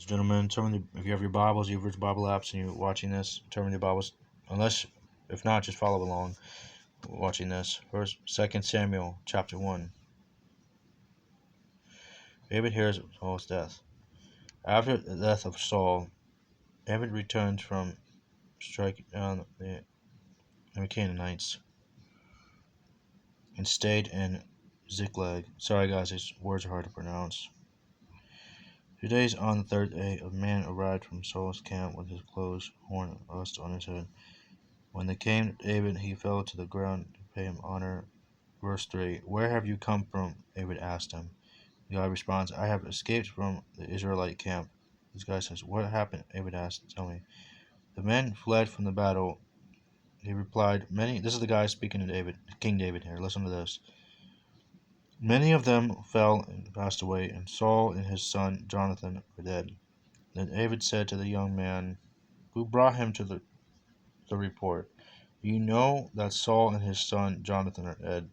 Gentlemen, if you have your Bibles, you have your Bible apps, and you're watching this, turn with your Bibles. If not, just follow along watching this. First, 2 Samuel chapter 1. David hears of Saul's death. After the death of Saul, David returned from striking down the Canaanites and stayed in Ziklag. Sorry guys, these words are hard to pronounce. 2 days on the third day, a man arrived from Saul's camp with his clothes torn and rust on his head. When they came to David, he fell to the ground to pay him honor. Verse 3. Where have you come from? David asked him. The guy responds, I have escaped from the Israelite camp. This guy says, what happened? David asked, tell me. The men fled from the battle. He replied, this is the guy speaking to David, King David here. Listen to this. Many of them fell and passed away, and Saul and his son Jonathan were dead. Then David said to the young man who brought him to the report, you know that Saul and his son Jonathan are dead.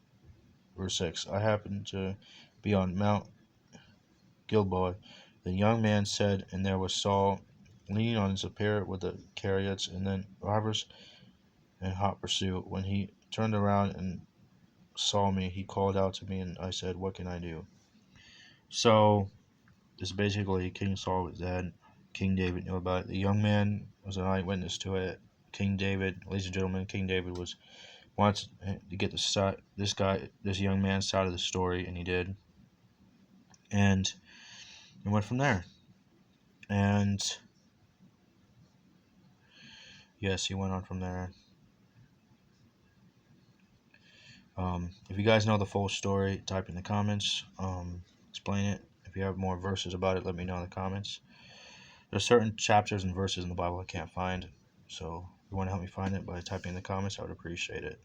Verse 6. I happened to be on Mount Gilboa. The young man said, and there was Saul leaning on his spear with the chariots, and then robbers in hot pursuit. When he turned around and saw me, he called out to me, and I said, what can I do? So, this is basically King Saul was dead. King David knew about it. The young man was an eyewitness to it. King David, ladies and gentlemen, King David wanted to get this young man's side of the story, and he did. And it went from there. And yes, he went on from there. If you guys know the full story, type in the comments. Explain it. If you have more verses about it, let me know in the comments. There's certain chapters and verses in the Bible I can't find, so if you want to help me find it by typing in the comments, I would appreciate it.